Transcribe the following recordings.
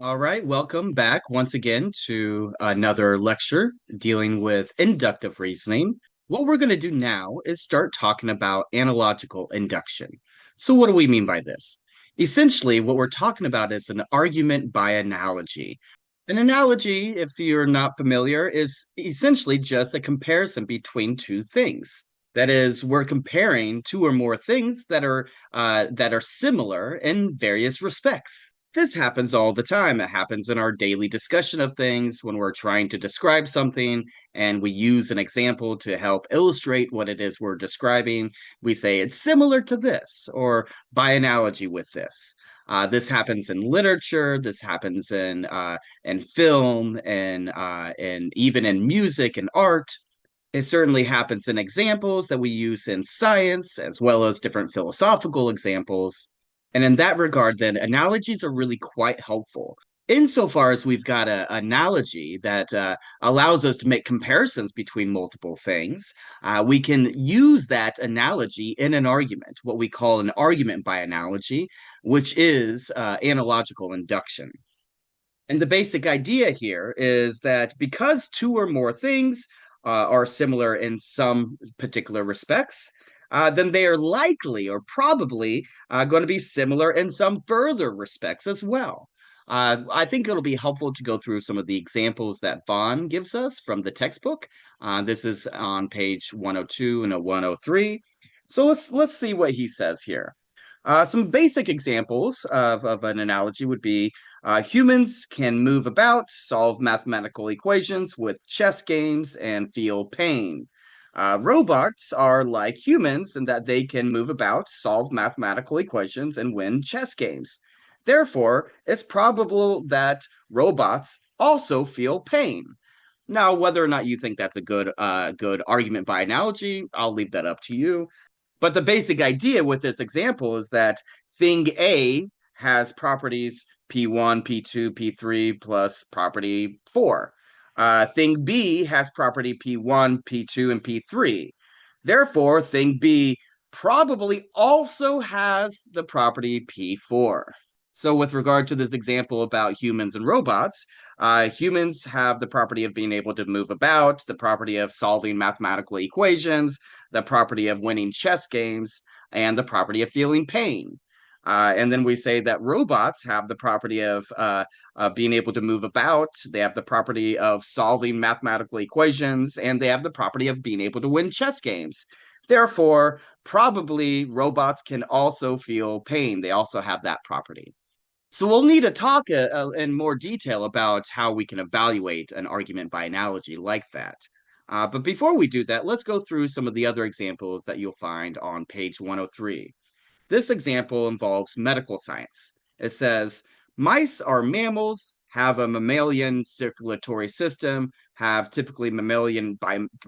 All right, welcome back once again to another lecture dealing with inductive reasoning. What we're going to do now is start talking about analogical induction. So, what do we mean by this? Essentially, what we're talking about is an argument by analogy. An analogy, if you're not familiar, is essentially just a comparison between two things. That is, we're comparing two or more things that are similar in various respects. This happens all the time. It happens in our daily discussion of things when we're trying to describe something and we use an example to help illustrate what it is we're describing. We say it's similar to this or by analogy with this. This happens in literature. This happens in film and even in music and art. It certainly happens in examples that we use in science, as well as different philosophical examples. And in that regard, then, analogies are really quite helpful. Insofar as we've got an analogy that allows us to make comparisons between multiple things, we can use that analogy in an argument, what we call an argument by analogy, which is analogical induction. And the basic idea here is that because two or more things are similar in some particular respects, then they are likely or probably going to be similar in some further respects as well. I think it'll be helpful to go through some of the examples that Vaughn gives us from the textbook. This is on page 102 and 103. So let's see what he says here. Some basic examples of an analogy would be humans can move about, solve mathematical equations with chess games, and feel pain. Robots are like humans in that they can move about, solve mathematical equations, and win chess games. Therefore, it's probable that robots also feel pain. Now, whether or not you think that's a good argument by analogy, I'll leave that up to you. But the basic idea with this example is that thing A has properties P1, P2, P3 plus property 4. Thing B has property P1, P2, and P3. Therefore, thing B probably also has the property P4. So, with regard to this example about humans and robots, humans have the property of being able to move about, the property of solving mathematical equations, the property of winning chess games, and the property of feeling pain. And then we say that robots have the property of being able to move about, they have the property of solving mathematical equations, and they have the property of being able to win chess games. Therefore, probably robots can also feel pain. They also have that property. So we'll need to talk in more detail about how we can evaluate an argument by analogy like that. But before we do that, let's go through some of the other examples that you'll find on page 103. This example involves medical science. It says, mice are mammals, have a mammalian circulatory system, have typically mammalian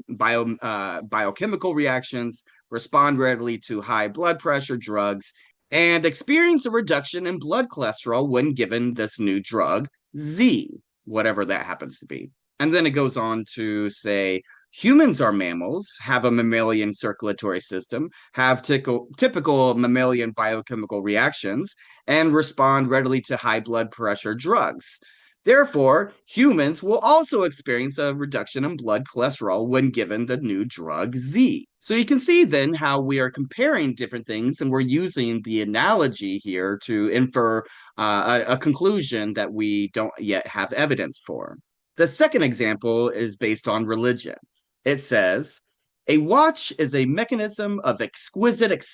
biochemical reactions, respond readily to high blood pressure drugs, and experience a reduction in blood cholesterol when given this new drug, Z, whatever that happens to be. And then it goes on to say humans are mammals, have a mammalian circulatory system, have typical mammalian biochemical reactions, and respond readily to high blood pressure drugs. Therefore, humans will also experience a reduction in blood cholesterol when given the new drug Z. So you can see then how we are comparing different things and we're using the analogy here to infer a conclusion that we don't yet have evidence for. The second example is based on religion. It says, a watch is a mechanism of exquisite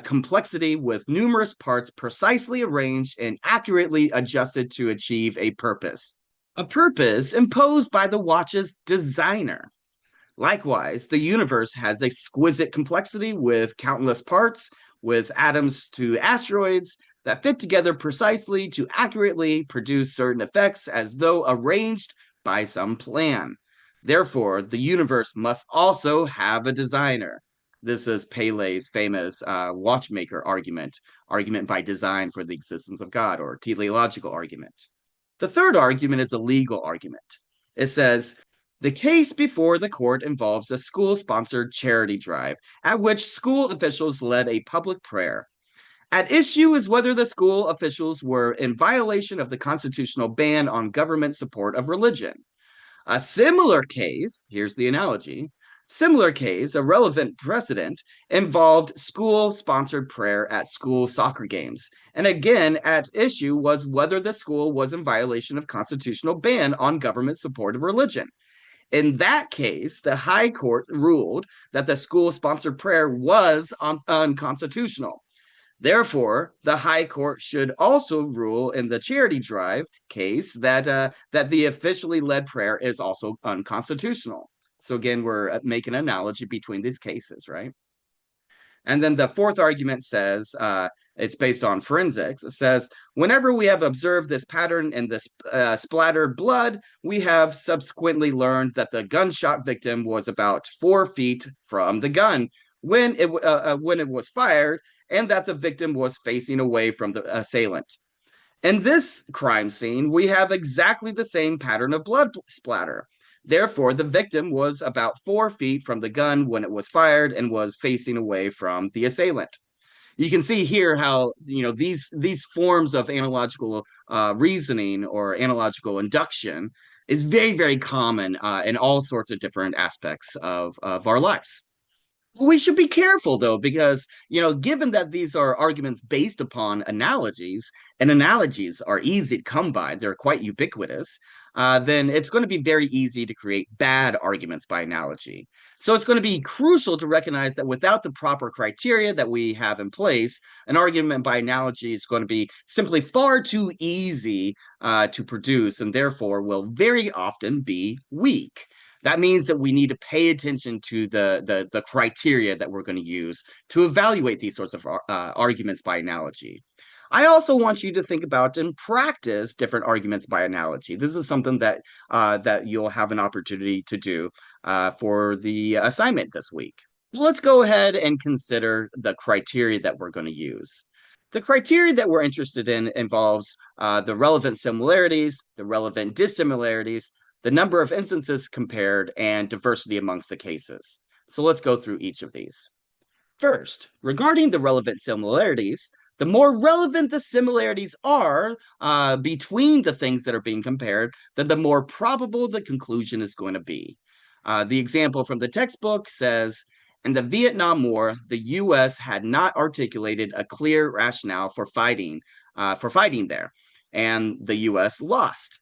complexity with numerous parts precisely arranged and accurately adjusted to achieve a purpose imposed by the watch's designer. Likewise, the universe has exquisite complexity with countless parts, with atoms to asteroids that fit together precisely to accurately produce certain effects as though arranged by some plan. Therefore, the universe must also have a designer. This is Pele's famous watchmaker argument by design for the existence of God, or teleological argument. The third argument is a legal argument. It says, the case before the court involves a school sponsored charity drive at which school officials led a public prayer. At issue is whether the school officials were in violation of the constitutional ban on government support of religion. A similar case, here's the analogy, similar case, a relevant precedent, involved school sponsored prayer at school soccer games. And again, at issue was whether the school was in violation of constitutional ban on government support of religion. In that case, the High Court ruled that the school sponsored prayer was unconstitutional. Therefore, the High Court should also rule in the charity drive case that the officially led prayer is also unconstitutional. So again, we're making an analogy between these cases, right? And then the fourth argument says it's based on forensics. It says whenever we have observed this pattern in this splattered blood, we have subsequently learned that the gunshot victim was about 4 feet from the gun when it was fired, and that the victim was facing away from the assailant. In this crime scene, we have exactly the same pattern of blood splatter. Therefore, the victim was about 4 feet from the gun when it was fired and was facing away from the assailant. You can see here how these forms of analogical reasoning or analogical induction is very common in all sorts of different aspects of our lives. We should be careful though, because given that these are arguments based upon analogies, and analogies are easy to come by, they're quite ubiquitous, then it's going to be very easy to create bad arguments by analogy. So it's going to be crucial to recognize that without the proper criteria that we have in place, an argument by analogy is going to be simply far too easy to produce, and therefore will very often be weak. That means that we need to pay attention to the criteria that we're going to use to evaluate these sorts of arguments by analogy. I also want you to think about and practice different arguments by analogy. This is something that you'll have an opportunity to do for the assignment this week. Let's go ahead and consider the criteria that we're going to use. The criteria that we're interested in involves the relevant similarities, the relevant dissimilarities, the number of instances compared, and diversity amongst the cases. So let's go through each of these. First, regarding the relevant similarities, the more relevant the similarities are between the things that are being compared, then the more probable the conclusion is going to be. The example from the textbook says, in the Vietnam War, the U.S. had not articulated a clear rationale for fighting there, and the U.S. lost.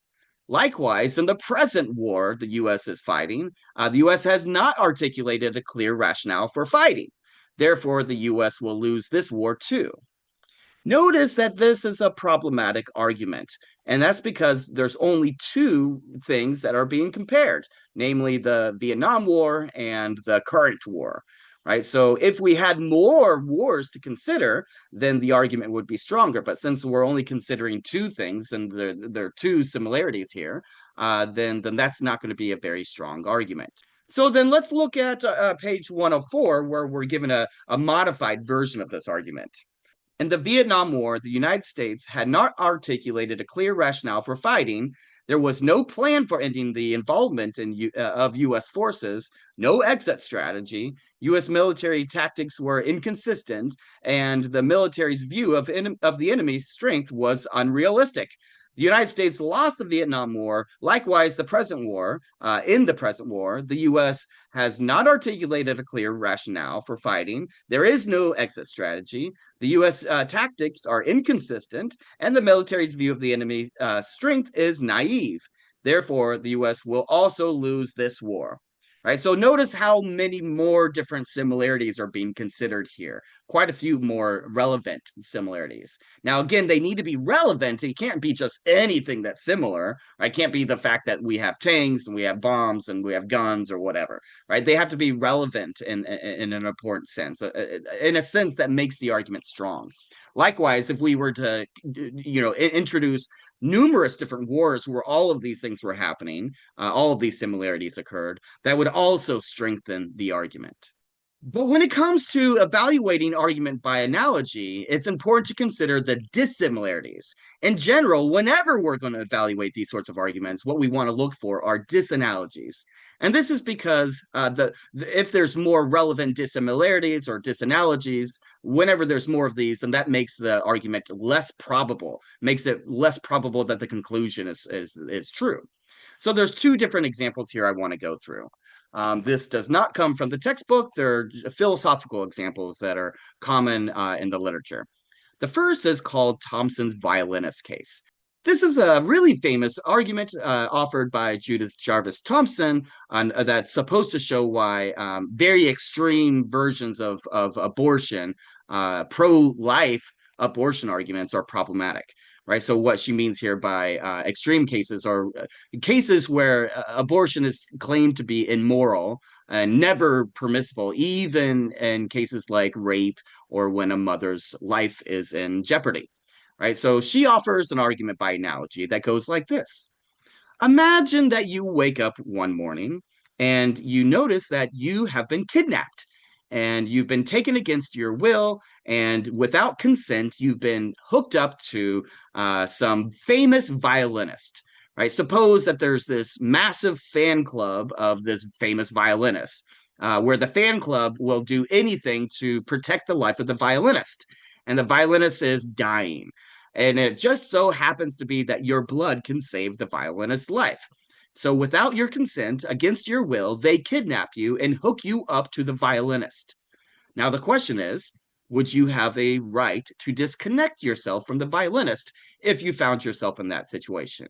Likewise, in the present war the U.S. is fighting, the U.S. has not articulated a clear rationale for fighting. Therefore, the U.S. will lose this war too. Notice that this is a problematic argument, and that's because there's only two things that are being compared, namely the Vietnam War and the current war, right? So if we had more wars to consider, then the argument would be stronger. But since we're only considering two things and there are two similarities here, then that's not going to be a very strong argument. So then let's look at page 104, where we're given a modified version of this argument. In the Vietnam War, the United States had not articulated a clear rationale for fighting. There was no plan for ending the involvement of U.S. forces, no exit strategy. U.S. military tactics were inconsistent, and the military's view of the enemy's strength was unrealistic. The United States lost the Vietnam War. Likewise, the present war, in the present war, the U.S. has not articulated a clear rationale for fighting. There is no exit strategy. The U.S. Tactics are inconsistent, and the military's view of the enemy's strength is naive. Therefore, the U.S. will also lose this war. Right, so notice how many more different similarities are being considered here. Quite a few more relevant similarities. Now, again, they need to be relevant. It can't be just anything that's similar. Right? It can't be the fact that we have tanks and we have bombs and we have guns or whatever. Right? They have to be relevant in an important sense, in a sense that makes the argument strong. Likewise, if we were to, introduce numerous different wars where all of these things were happening, all of these similarities occurred, that would also strengthen the argument. But when it comes to evaluating argument by analogy, it's important to consider the dissimilarities. In general, whenever we're going to evaluate these sorts of arguments, what we want to look for are disanalogies. And this is because if there's more relevant dissimilarities or disanalogies, whenever there's more of these, then that makes the argument less probable, makes it less probable that the conclusion is true. So there's two different examples here I want to go through. This does not come from the textbook. They're philosophical examples that are common in the literature. The first is called Thomson's violinist case. This is a really famous argument offered by Judith Jarvis Thomson that's supposed to show why very extreme versions of abortion, pro-life abortion arguments are problematic. Right. So what she means here by extreme cases are cases where abortion is claimed to be immoral and never permissible, even in cases like rape or when a mother's life is in jeopardy. Right. So she offers an argument by analogy that goes like this. Imagine that you wake up one morning and you notice that you have been kidnapped and you've been taken against your will, and without consent, you've been hooked up to some famous violinist. Right? Suppose that there's this massive fan club of this famous violinist, where the fan club will do anything to protect the life of the violinist, and the violinist is dying. And it just so happens to be that your blood can save the violinist's life. So, without your consent, against your will, they kidnap you and hook you up to the violinist. Now, the question is, would you have a right to disconnect yourself from the violinist if you found yourself in that situation?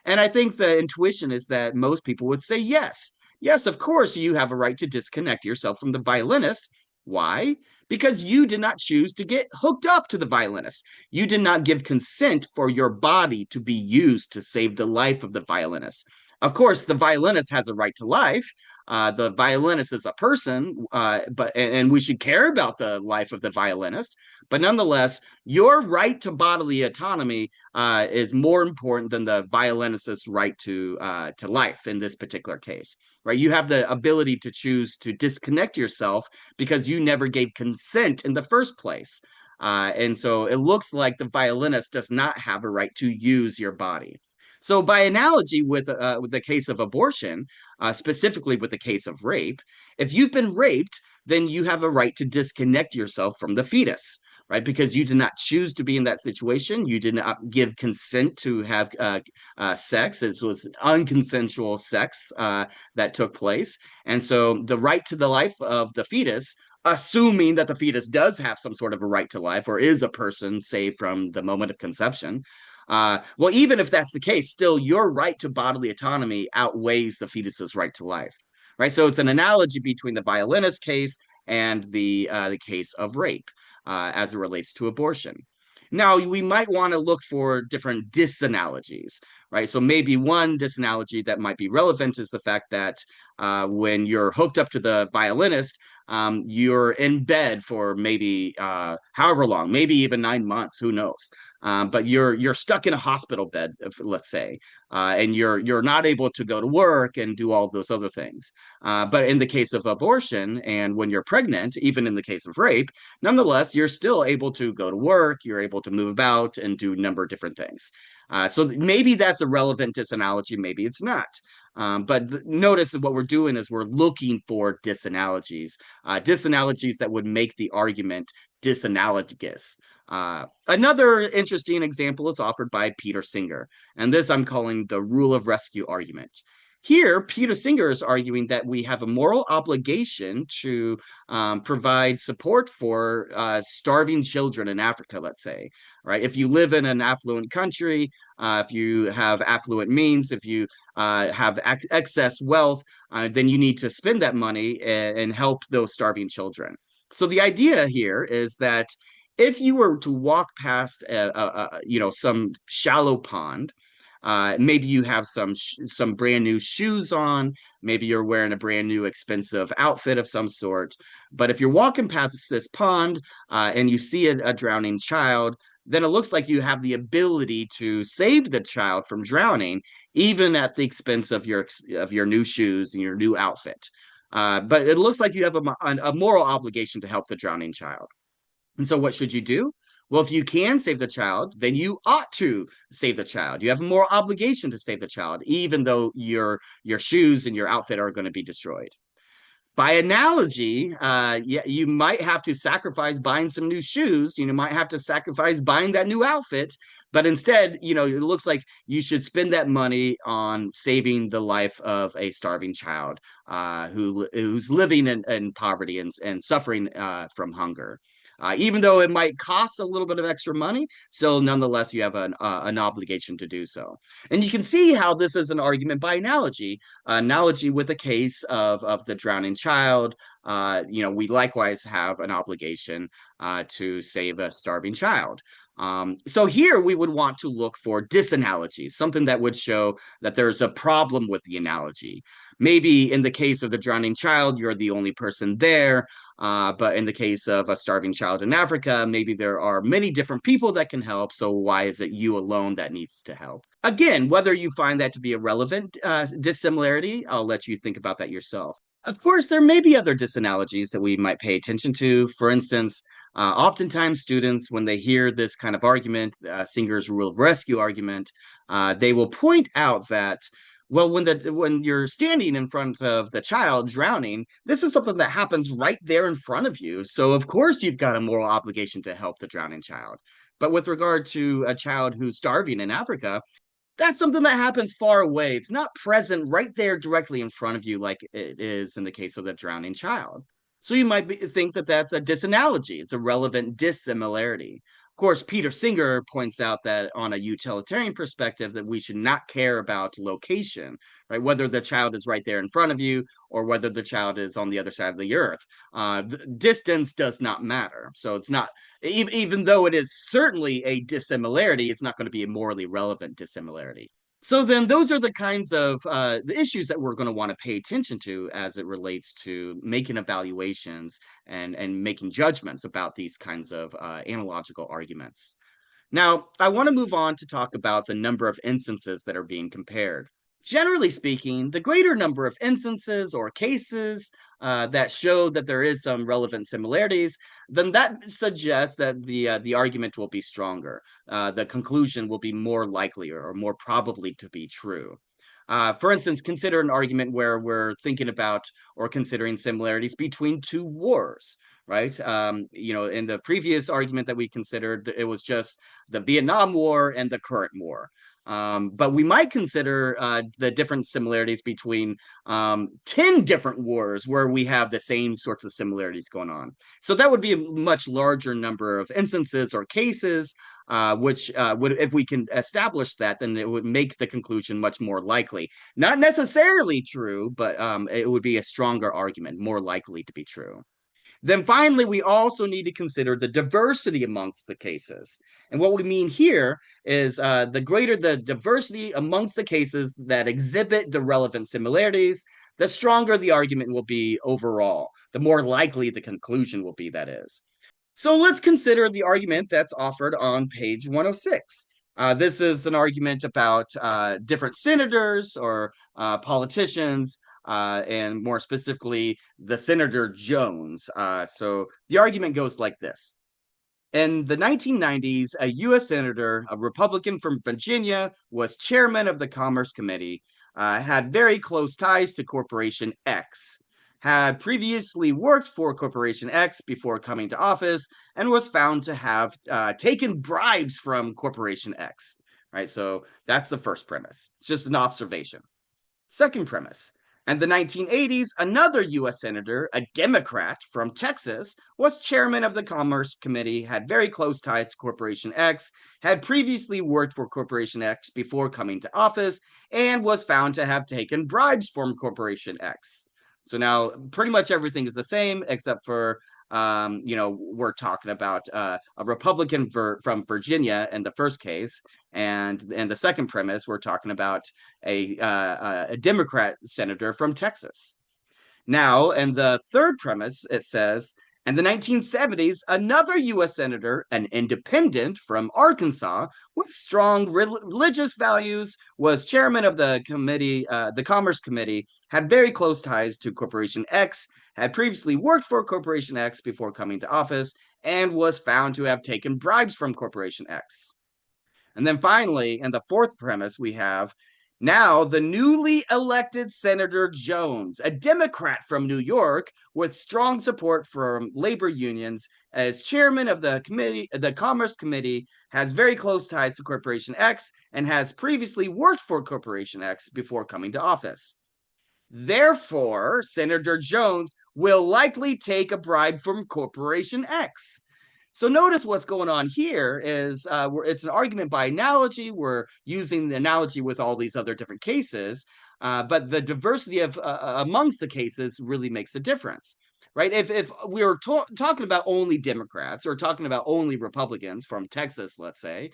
And I think the intuition is that most people would say yes. Yes, of course, you have a right to disconnect yourself from the violinist. Why? Because you did not choose to get hooked up to the violinist. You did not give consent for your body to be used to save the life of the violinist. Of course, the violinist has a right to life. The violinist is a person, and we should care about the life of the violinist. But nonetheless, your right to bodily autonomy is more important than the violinist's right to life in this particular case. Right? You have the ability to choose to disconnect yourself because you never gave consent in the first place. And so it looks like the violinist does not have a right to use your body. So, by analogy with the case of abortion, specifically with the case of rape, if you've been raped, then you have a right to disconnect yourself from the fetus, right? Because you did not choose to be in that situation. You did not give consent to have sex. It was unconsensual sex that took place. And so the right to the life of the fetus, assuming that the fetus does have some sort of a right to life or is a person saved from the moment of conception, well, even if that's the case, still your right to bodily autonomy outweighs the fetus's right to life, right? So it's an analogy between the violinist case and the case of rape as it relates to abortion. Now, we might want to look for different disanalogies, right? So maybe one disanalogy that might be relevant is the fact that when you're hooked up to the violinist, you're in bed for maybe however long, maybe even 9 months, who knows? But you're stuck in a hospital bed, let's say, and you're not able to go to work and do all those other things. But in the case of abortion and when you're pregnant, even in the case of rape, nonetheless, you're still able to go to work, you're able to move about and do a number of different things. So maybe that's a relevant disanalogy, maybe it's not. But notice that what we're doing is we're looking for disanalogies, disanalogies that would make the argument disanalogous. Another interesting example is offered by Peter Singer, and this I'm calling the rule of rescue argument. Here, Peter Singer is arguing that we have a moral obligation to provide support for starving children in Africa, let's say, right? If you live in an affluent country, if you have affluent means, if you have excess wealth, then you need to spend that money and help those starving children. So the idea here is that if you were to walk past some shallow pond, maybe you have some brand new shoes on, maybe you're wearing a brand new expensive outfit of some sort. But if you're walking past this pond and you see a drowning child, then it looks like you have the ability to save the child from drowning, even at the expense of your new shoes and your new outfit. But it looks like you have a moral obligation to help the drowning child. And so, what should you do? Well, if you can save the child, then you ought to save the child. You have a moral obligation to save the child, even though your shoes and your outfit are going to be destroyed. By analogy, yeah, you might have to sacrifice buying some new shoes. You might have to sacrifice buying that new outfit, but instead, it looks like you should spend that money on saving the life of a starving child who's living in poverty and suffering from hunger. Even though it might cost a little bit of extra money, still, nonetheless, you have an obligation to do so. And you can see how this is an argument by analogy with the case of the drowning child. We likewise have an obligation to save a starving child. So here we would want to look for disanalogies, something that would show that there's a problem with the analogy. Maybe in the case of the drowning child, you're the only person there. But in the case of a starving child in Africa, maybe there are many different people that can help. So why is it you alone that needs to help? Again, whether you find that to be a relevant dissimilarity, I'll let you think about that yourself. Of course, there may be other disanalogies that we might pay attention to. For instance, oftentimes students, when they hear this kind of argument, Singer's rule of rescue argument, they will point out that well, when you're standing in front of the child drowning, this is something that happens right there in front of you. So of course you've got a moral obligation to help the drowning child. But with regard to a child who's starving in Africa, that's something that happens far away. It's not present right there directly in front of you like it is in the case of the drowning child. So you might think that that's a disanalogy. It's a relevant dissimilarity. Of course, Peter Singer points out that on a utilitarian perspective that we should not care about location, right? Whether the child is right there in front of you or whether the child is on the other side of the earth. Distance does not matter. So it's not, even though it is certainly a dissimilarity, it's not going to be a morally relevant dissimilarity. So then those are the kinds of the issues that we're going to want to pay attention to as it relates to making evaluations and making judgments about these kinds of analogical arguments. Now, I want to move on to talk about the number of instances that are being compared. Generally speaking, the greater number of instances or cases that show that there is some relevant similarities, then that suggests that the argument will be stronger. The conclusion will be more likely or more probably to be true. For instance, consider an argument where we're thinking about or considering similarities between two wars, right? In the previous argument that we considered, it was just the Vietnam War and the current war. But we might consider the different similarities between 10 different wars where we have the same sorts of similarities going on. So that would be a much larger number of instances or cases, which would, if we can establish that, then it would make the conclusion much more likely. Not necessarily true, but it would be a stronger argument, more likely to be true. Then finally, we also need to consider the diversity amongst the cases. And what we mean here is the greater the diversity amongst the cases that exhibit the relevant similarities, the stronger the argument will be overall, the more likely the conclusion will be, that is. So let's consider the argument that's offered on page 106. This is an argument about different senators or politicians, and more specifically, the Senator Jones. So the argument goes like this. In the 1990s, a U.S. Senator, a Republican from Virginia, was chairman of the Commerce Committee, had very close ties to Corporation X, had previously worked for Corporation X before coming to office, and was found to have taken bribes from Corporation X. Right, so that's the first premise. It's just an observation. Second premise. In the 1980s, another U.S. Senator, a Democrat from Texas, was chairman of the Commerce Committee, had very close ties to Corporation X, had previously worked for Corporation X before coming to office, and was found to have taken bribes from Corporation X. So now pretty much everything is the same except for we're talking about a Republican from Virginia in the first case, and in the second premise, we're talking about a Democrat senator from Texas. Now, in the third premise, it says In the 1970s, another U.S. senator, an independent from Arkansas with strong religious values, was chairman of the committee, the Commerce Committee, had very close ties to Corporation X, had previously worked for Corporation X before coming to office, and was found to have taken bribes from Corporation X. And then finally, in the fourth premise, we have now the newly elected Senator Jones, a Democrat from New York with strong support from labor unions, as chairman of the committee, the Commerce Committee, has very close ties to Corporation X and has previously worked for Corporation X before coming to office. Therefore, Senator Jones will likely take a bribe from Corporation X. So notice what's going on here is it's an argument by analogy. We're using the analogy with all these other different cases, but the diversity of amongst the cases really makes a difference, right? If we were talking about only Democrats or talking about only Republicans from Texas, let's say,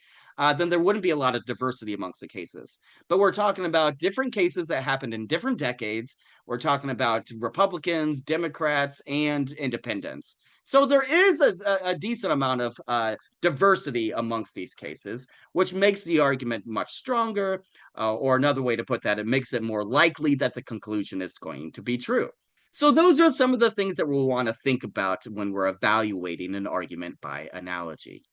then there wouldn't be a lot of diversity amongst the cases. But we're talking about different cases that happened in different decades. We're talking about Republicans, Democrats, and independents. So there is a decent amount of diversity amongst these cases, which makes the argument much stronger. Or another way to put that, it makes it more likely that the conclusion is going to be true. So those are some of the things that we'll want to think about when we're evaluating an argument by analogy.